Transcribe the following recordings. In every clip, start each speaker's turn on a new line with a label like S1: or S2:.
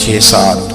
S1: 6-7,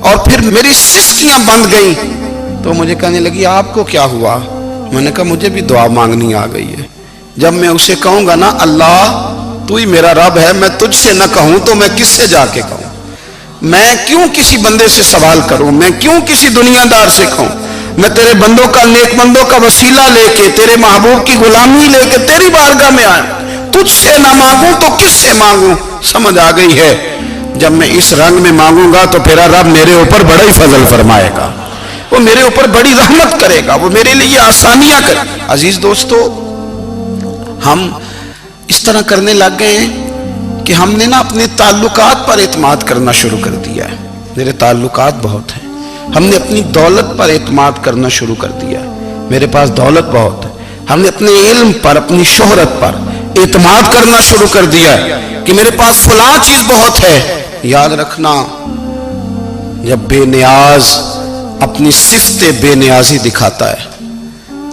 S1: اور پھر میری سسکیاں بند گئیں تو مجھے کہنے لگی آپ کو کیا ہوا؟ میں نے کہا مجھے بھی دعا مانگنی آ گئی ہے. جب میں اسے کہوں گا نا اللہ تو ہی میرا رب ہے، میں تجھ سے نہ کہوں تو میں کس سے جا کے کہوں؟ میں کیوں کسی بندے سے سوال کروں؟ میں کیوں کسی دنیا دار سے کہوں؟ میں تیرے بندوں کا، نیک بندوں کا وسیلہ لے کے، تیرے محبوب کی غلامی لے کے تیری بارگاہ میں آیا، تجھ سے نہ مانگوں تو کس سے مانگوں؟ سمجھ آ گئی ہے. جب میں اس رنگ میں مانگوں گا تو پھر رب میرے اوپر بڑا ہی فضل فرمائے گا، وہ میرے اوپر بڑی رحمت کرے گا، وہ میرے لیے آسانیاں کرے گا. عزیز دوستو، ہم اس طرح کرنے لگ گئے ہیں کہ ہم نے نا اپنے تعلقات پر اعتماد کرنا شروع کر دیا ہے. میرے تعلقات بہت ہیں. ہم نے اپنی دولت پر اعتماد کرنا شروع کر دیا ہے. میرے پاس دولت بہت ہے. ہم نے اپنے علم پر، اپنی شہرت پر اعتماد کرنا شروع کر دیا ہے کہ میرے پاس فلاں چیز بہت ہے. یاد رکھنا، جب بے نیاز اپنی صفت بے نیازی دکھاتا ہے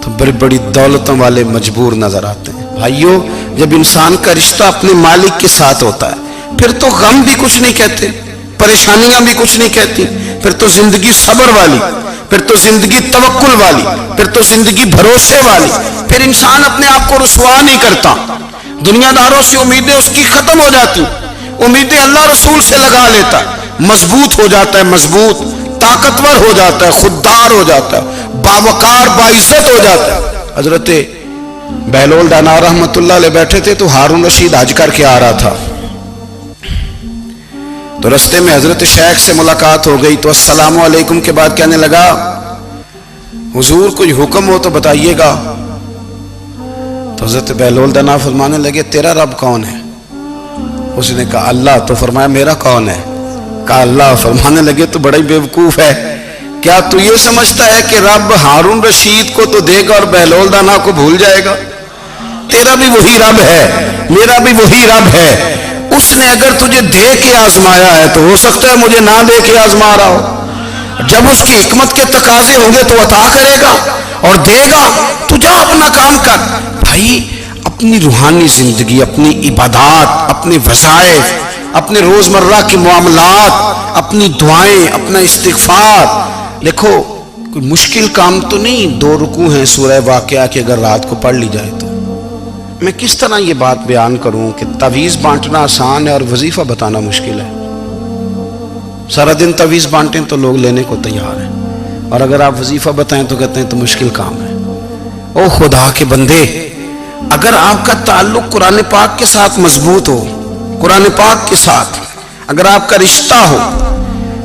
S1: تو بڑی بڑی دولتوں والے مجبور نظر آتے ہیں. بھائیو، جب انسان کا رشتہ اپنے مالک کے ساتھ ہوتا ہے پھر تو غم بھی کچھ نہیں کہتے، پریشانیاں بھی کچھ نہیں کہتی، پھر تو زندگی صبر والی، پھر تو زندگی توکل والی، پھر تو زندگی بھروسے والی. پھر انسان اپنے آپ کو رسوا نہیں کرتا. دنیا داروں سے امیدیں اس کی ختم ہو جاتی، امیدیں اللہ رسول سے لگا لیتا، مضبوط ہو جاتا ہے، مضبوط، طاقتور ہو جاتا ہے، خوددار ہو جاتا ہے، باوقار، باعزت ہو جاتا ہے. حضرت بہلول دانا رحمت اللہ علیہ بیٹھے تھے تو ہارون رشید حج کر کے آ رہا تھا. تو رستے میں حضرت شیخ سے ملاقات ہو گئی تو السلام علیکم کے بعد کہنے لگا حضور کوئی حکم ہو تو بتائیے گا. تو حضرت بہلول دانا فرمانے لگے تیرا رب کون ہے؟ اس نے کہا اللہ. تو فرمایا میرا کون ہے؟ کہا اللہ. فرمانے لگے تو بڑا ہی بیوقوف ہے، کیا تو یہ سمجھتا ہے کہ رب ہارون رشید کو تو دے گا اور بہلول دانا کو بھول جائے گا؟ تیرا بھی وہی رب ہے، میرا بھی وہی رب ہے. اس نے اگر تجھے دے کے آزمایا ہے تو ہو سکتا ہے مجھے نہ دے کے آزما رہا ہو. جب اس کی حکمت کے تقاضے ہوں گے تو عطا کرے گا اور دے گا. تو جا اپنا کام کر. بھائی، اپنی روحانی زندگی، اپنی عبادات، اپنے وظائف، اپنے روزمرہ کے معاملات، اپنی دعائیں، اپنا استغفار. دیکھو کوئی مشکل کام تو نہیں 2 رکوع ہیں سورہ واقعہ کہ اگر رات کو پڑھ لی جائے تو. میں کس طرح یہ بات بیان کروں کہ تعویذ بانٹنا آسان ہے اور وظیفہ بتانا مشکل ہے. سارا دن تعویذ بانٹیں تو لوگ لینے کو تیار ہیں، اور اگر آپ وظیفہ بتائیں تو کہتے ہیں تو مشکل کام ہے. او خدا کے بندے، اگر آپ کا تعلق قرآن پاک کے ساتھ مضبوط ہو، قرآن پاک کے ساتھ اگر آپ کا رشتہ ہو،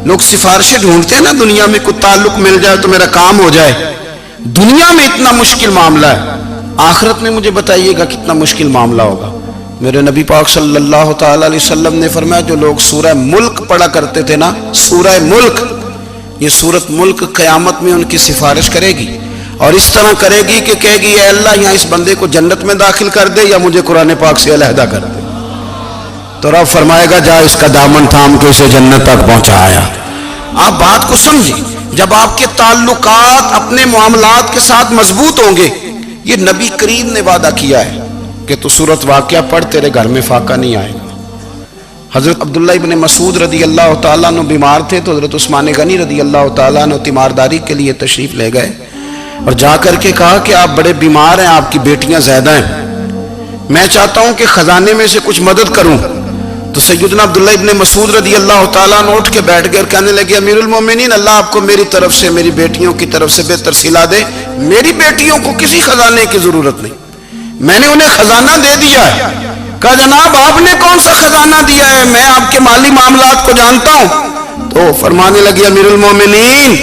S1: لوگ سفارشیں ڈھونڈتے ہیں نا دنیا میں، کوئی تعلق مل جائے تو میرا کام ہو جائے. دنیا میں اتنا مشکل معاملہ ہے، آخرت میں مجھے بتائیے گا کتنا مشکل معاملہ ہوگا. میرے نبی پاک صلی اللہ تعالی علیہ وسلم نے فرمایا جو لوگ سورہ ملک پڑھا کرتے تھے نا، سورہ ملک، یہ سورت ملک قیامت میں ان کی سفارش کرے گی اور اس طرح کرے گی کہ کہے گی اے اللہ یہاں اس بندے کو جنت میں داخل کر دے یا مجھے قرآن پاک سے علیحدہ کر دے. تو رب فرمائے گا جا اس کا دامن تھام کے اسے جنت تک پہنچایا. آپ بات کو سمجھیں، جب آپ کے تعلقات اپنے معاملات کے ساتھ مضبوط ہوں گے، یہ نبی کریم نے وعدہ کیا ہے کہ تو سورت واقعہ پڑھ تیرے گھر میں فاقہ نہیں آئے گا. حضرت عبداللہ ابن مسعود رضی اللہ تعالیٰ عنہ بیمار تھے تو حضرت عثمان غنی رضی اللہ تعالیٰ عنہ تیمارداری کے لیے تشریف لے گئے اور جا کر کے کہا کہ آپ بڑے بیمار ہیں، آپ کی بیٹیاں زیادہ ہیں، میں چاہتا ہوں کہ خزانے میں سے کچھ مدد کروں. تو سیدنا عبداللہ ابن مسعود رضی اللہ تعالیٰ عنہ اٹھ کے بیٹھ گئے اور کہنے لگے امیر المومنین، اللہ آپ کو میری طرف سے، میری بیٹیوں کی طرف سے بہتر صلہ دے. میری بیٹیوں کو کسی خزانے کی ضرورت نہیں، میں نے انہیں خزانہ دے دیا ہے. کہا جناب آپ نے کون سا خزانہ دیا ہے، میں آپ کے مالی معاملات کو جانتا ہوں. تو فرمانے لگے امیر المومنین،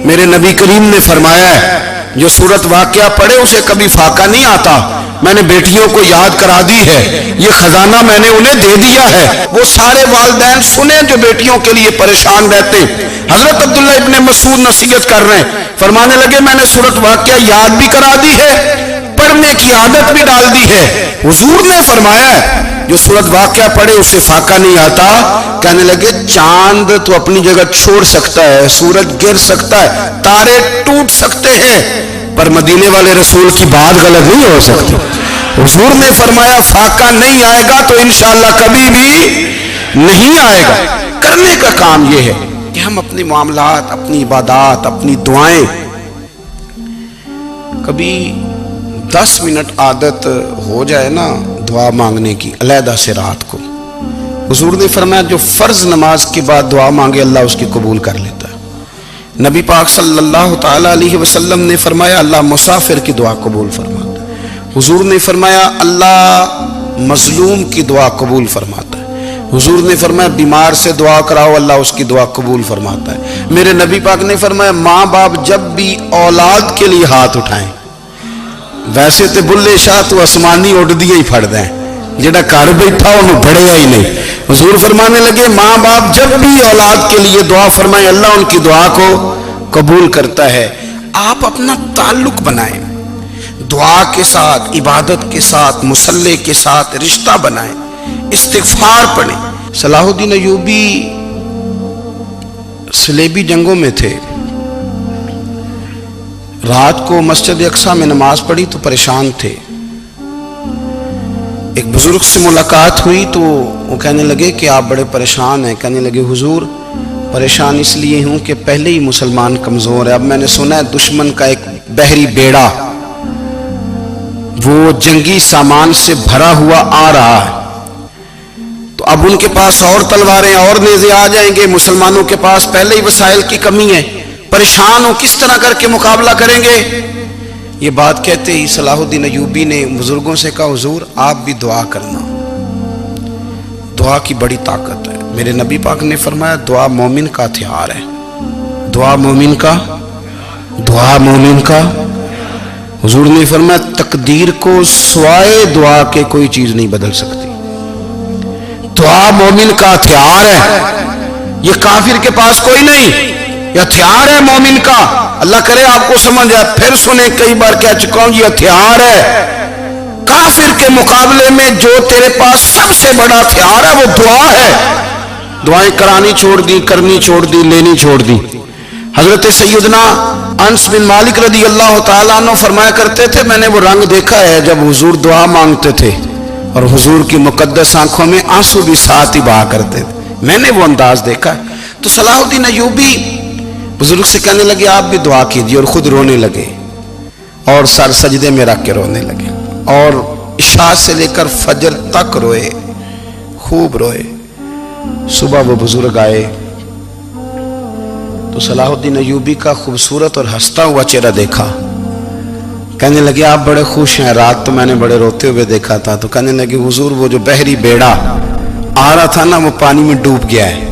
S1: میرے نبی کریم نے فرمایا ہے جو سورت واقعہ پڑھے اسے کبھی فاقہ نہیں آتا. میں نے بیٹیوں کو یاد کرا دی ہے، یہ خزانہ میں نے انہیں دے دیا ہے. وہ سارے والدین سنیں جو بیٹیوں کے لیے پریشان رہتے. حضرت عبداللہ ابن مسعود نصیحت کر رہے ہیں، فرمانے لگے میں نے سورت واقعہ یاد بھی کرا دی ہے، پڑھنے کی عادت بھی ڈال دی ہے. حضور نے فرمایا ہے جو سورت واقعہ پڑھے اسے فاقہ نہیں آتا. کہنے لگے چاند تو اپنی جگہ چھوڑ سکتا ہے، سورج گر سکتا ہے، تارے ٹوٹ سکتے ہیں، پر مدینے والے رسول کی بات غلط نہیں ہو سکتی. حضور نے فرمایا فاقہ نہیں آئے گا تو انشاءاللہ کبھی بھی نہیں آئے گا. کرنے کا کام یہ ہے کہ کہ ہم اپنے معاملات، اپنی عبادات، اپنی دعائیں کبھی 10 منٹ عادت ہو جائے نا دعا مانگنے کی علیحدہ سے رات کو. حضور نے فرمایا جو فرض نماز کے بعد دعا مانگے اللہ اس کی قبول کر لیتا ہے. نبی پاک صلی اللہ تعالی علیہ وسلم نے فرمایا اللہ مسافر کی دعا قبول فرماتا ہے. حضور نے فرمایا اللہ مظلوم کی دعا قبول فرماتا ہے. حضور نے فرمایا بیمار سے دعا کراؤ اللہ اس کی دعا قبول فرماتا ہے. میرے نبی پاک نے فرمایا ماں باپ جب بھی اولاد کے لیے ہاتھ اٹھائیں، ویسے تے بلے شاہ تو آسمانی اڑ دیا ہی پھڑ دیں، جڑا گھر بیٹھا انہوں بڑھیا ہی نہیں. حضور فرمانے لگے ماں باپ جب بھی اولاد کے لیے دعا فرمائیں اللہ ان کی دعا کو قبول کرتا ہے. آپ اپنا تعلق بنائیں دعا کے ساتھ، عبادت کے ساتھ، مصلی کے ساتھ رشتہ بنائیں، استغفار پڑھیں. صلاح الدین ایوبی صلیبی جنگوں میں تھے. رات کو مسجد اقصی میں نماز پڑھی تو پریشان تھے. ایک بزرگ سے ملاقات ہوئی تو وہ کہنے لگے کہ آپ بڑے پریشان ہیں. کہنے لگے حضور پریشان اس لیے ہوں کہ پہلے ہی مسلمان کمزور ہے، اب میں نے سنا ہے دشمن کا ایک بحری بیڑا وہ جنگی سامان سے بھرا ہوا آ رہا ہے، تو اب ان کے پاس اور تلواریں اور نیزے آ جائیں گے، مسلمانوں کے پاس پہلے ہی وسائل کی کمی ہے، پریشان ہو کس طرح کر کے مقابلہ کریں گے. یہ بات کہتے ہی صلاح الدین ایوبی نے بزرگوں سے کہا حضور آپ بھی دعا کرنا، دعا کی بڑی طاقت ہے. میرے نبی پاک نے فرمایا دعا مومن کا ہتھیار ہے، دعا مومن کا، دعا مومن کا. حضور نے فرمایا تقدیر کو سوائے دعا کے کوئی چیز نہیں بدل سکتی. دعا مومن کا ہتھیار ہے، یہ کافر کے پاس کوئی نہیں، یہ ہتھیار ہے مومن کا. اللہ کرے آپ کو سمجھ آئے. پھر سنیں کئی بار کہہ چکا ہوں یہ ہتھیار ہے. کافر کے مقابلے میں جو تیرے پاس سب سے بڑا ہتھیار ہے وہ دعا ہے. دعائیں کرانی چھوڑ دی، کرنی چھوڑ دی، لینی چھوڑ دی. حضرت سیدنا انس بن مالک رضی اللہ تعالیٰ عنہ فرمایا کرتے تھے میں نے وہ رنگ دیکھا ہے جب حضور دعا مانگتے تھے اور حضور کی مقدس آنکھوں میں آنسو بھی ساتھ ہی بہا کرتے تھے، میں نے وہ انداز دیکھا. تو صلاح الدین ایوبی بزرگ سے کہنے لگے آپ بھی دعا کیجیے، اور خود رونے لگے اور سر سجدے میں رکھ کے رونے لگے اور عشاء سے لے کر فجر تک روئے، خوب روئے. صبح وہ بزرگ آئے تو صلاح الدین ایوبی کا خوبصورت اور ہنستا ہوا چہرہ دیکھا. کہنے لگے آپ بڑے خوش ہیں، رات تو میں نے بڑے روتے ہوئے دیکھا تھا. تو کہنے لگے حضور وہ جو بحری بیڑا آ رہا تھا نا وہ پانی میں ڈوب گیا ہے،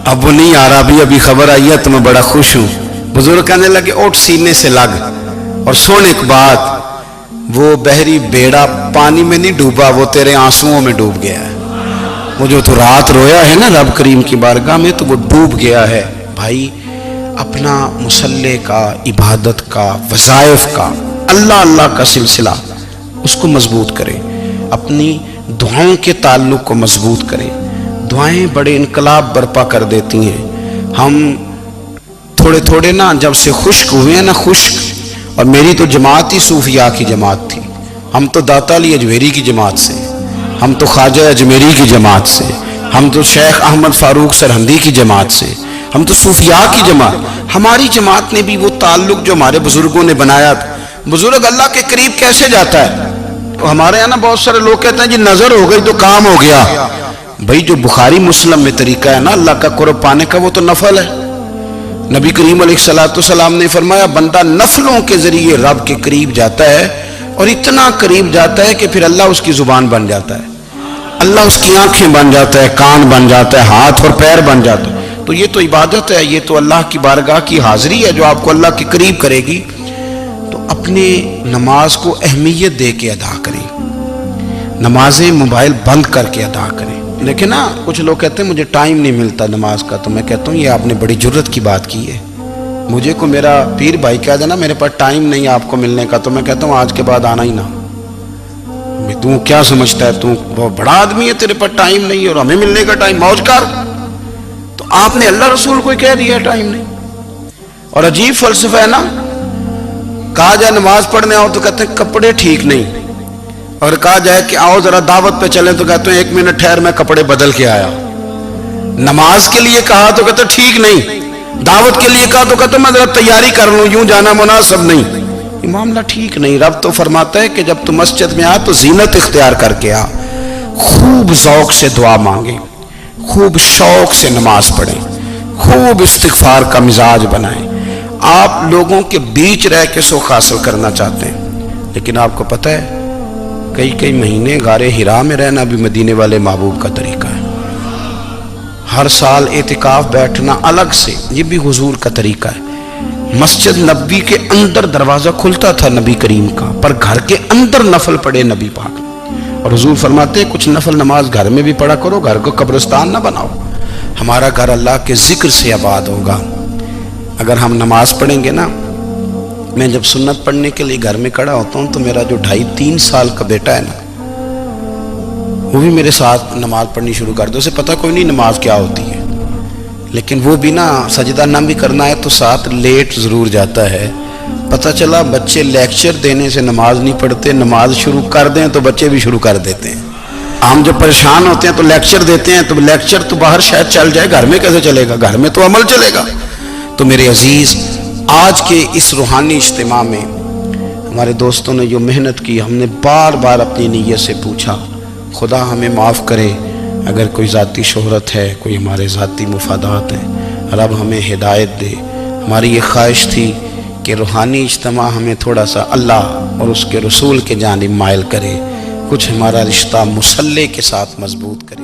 S1: اب وہ نہیں آ رہا، ابھی خبر آئی ہے تو میں بڑا خوش ہوں. بزرگ کہنے لگے اٹھ سینے سے لگ اور سن ایک بات، وہ بحری بیڑا پانی میں نہیں ڈوبا، وہ تیرے آنسوؤں میں ڈوب گیا ہے. وہ جو تو رات رویا ہے نا رب کریم کی بارگاہ میں تو وہ ڈوب گیا ہے. بھائی اپنا مصلی کا، عبادت کا، وظائف کا، اللہ اللہ کا سلسلہ اس کو مضبوط کریں، اپنی دعاؤں کے تعلق کو مضبوط کریں. دعائیں بڑے انقلاب برپا کر دیتی ہیں. ہم تھوڑے تھوڑے نا جب سے خشک ہوئے ہیں نا، خشک، اور میری تو جماعت ہی صوفیاء کی جماعت تھی. ہم تو داتا علی اجمیری کی جماعت سے، ہم تو خواجہ اجمیری کی جماعت سے، ہم تو شیخ احمد فاروق سرہندی کی جماعت سے، ہم تو صوفیاء کی جماعت. ہماری جماعت نے بھی وہ تعلق جو ہمارے بزرگوں نے بنایا تھا. بزرگ اللہ کے قریب کیسے جاتا ہے؟ تو ہمارے یہاں نا بہت سارے لوگ کہتے ہیں جی نظر ہو گئی تو کام ہو گیا. بھائی جو بخاری مسلم میں طریقہ ہے نا اللہ کا قرب پانے کا وہ تو نفل ہے. نبی کریم علیہ الصلوۃ والسلام نے فرمایا بندہ نفلوں کے ذریعے رب کے قریب جاتا ہے اور اتنا قریب جاتا ہے کہ پھر اللہ اس کی زبان بن جاتا ہے، اللہ اس کی آنکھیں بن جاتا ہے، کان بن جاتا ہے، ہاتھ اور پیر بن جاتا ہے. تو یہ تو عبادت ہے، یہ تو اللہ کی بارگاہ کی حاضری ہے جو آپ کو اللہ کے قریب کرے گی. تو اپنے نماز کو اہمیت دے کے ادا کریں، نمازیں موبائل بند کر کے ادا کریں. لیکن نا کچھ لوگ کہتے ہیں مجھے ٹائم نہیں ملتا نماز کا، تو میں کہتا ہوں یہ آپ نے بڑی جرت کی بات کی ہے. مجھے کو میرا پیر بھائی کہہ دینا میرے پاس ٹائم نہیں آپ کو ملنے کا، تو میں کہتا ہوں آج کے بعد آنا ہی نہ. تو کیا سمجھتا ہے تو بہت بڑا آدمی ہے، تیرے پاس ٹائم نہیں اور ہمیں ملنے کا ٹائم، موج کر. تو آپ نے اللہ رسول کو کہہ دیا ٹائم نہیں. اور عجیب فلسفہ ہے نا، کہا جائے نماز پڑھنے آؤ تو کہتے ہیں کپڑے ٹھیک نہیں، اور کہا جائے کہ آؤ ذرا دعوت پہ چلیں تو کہتے ہیں 1 منٹ ٹھہر میں کپڑے بدل کے آیا. نماز کے لیے کہا تو کہتا ٹھیک نہیں، دعوت کے لیے کہا تو کہتا میں ذرا تیاری کر لوں، یوں جانا مناسب نہیں، یہ معاملہ ٹھیک نہیں۔ رب تو فرماتا ہے کہ جب تو مسجد میں آ تو زینت اختیار کر کے آ، خوب ذوق سے دعا مانگیں، خوب شوق سے نماز پڑھیں، خوب استغفار کا مزاج بنائیں۔ آپ لوگوں کے بیچ رہ کے سوکھ حاصل کرنا چاہتے ہیں، لیکن آپ کو پتہ ہے کئی مہینے غار حرا میں رہنا بھی مدینے والے محبوب کا طریقہ ہے۔ ہر سال اعتکاف بیٹھنا الگ سے، یہ بھی حضور کا طریقہ ہے۔ مسجد نبوی کے اندر دروازہ کھلتا تھا نبی کریم کا، پر گھر کے اندر نفل پڑھے نبی پاک، اور حضور فرماتے ہیں کچھ نفل نماز گھر میں بھی پڑھا کرو، گھر کو قبرستان نہ بناؤ۔ ہمارا گھر اللہ کے ذکر سے آباد ہوگا اگر ہم نماز پڑھیں گے نا۔ میں جب سنت پڑھنے کے لیے گھر میں کھڑا ہوتا ہوں تو میرا جو 2.5-3 سال کا بیٹا ہے نا، وہ بھی میرے ساتھ نماز پڑھنی شروع کر دو، اسے پتہ کوئی نہیں نماز کیا ہوتی ہے، لیکن وہ بھی نا سجدہ نہ بھی کرنا ہے تو ساتھ لیٹ ضرور جاتا ہے۔ پتہ چلا بچے لیکچر دینے سے نماز نہیں پڑھتے، نماز شروع کر دیں تو بچے بھی شروع کر دیتے ہیں۔ ہم جب پریشان ہوتے ہیں تو لیکچر دیتے ہیں، تو لیکچر تو باہر شاید چل جائے، گھر میں کیسے چلے گا؟ گھر میں تو عمل چلے گا۔ تو میرے عزیز، آج کے اس روحانی اجتماع میں ہمارے دوستوں نے جو محنت کی، ہم نے بار بار اپنی نیت سے پوچھا خدا ہمیں معاف کرے اگر کوئی ذاتی شہرت ہے، کوئی ہمارے ذاتی مفادات ہیں، رب ہمیں ہدایت دے۔ ہماری یہ خواہش تھی کہ روحانی اجتماع ہمیں تھوڑا سا اللہ اور اس کے رسول کے جانب مائل کرے، کچھ ہمارا رشتہ مصلی کے ساتھ مضبوط کرے۔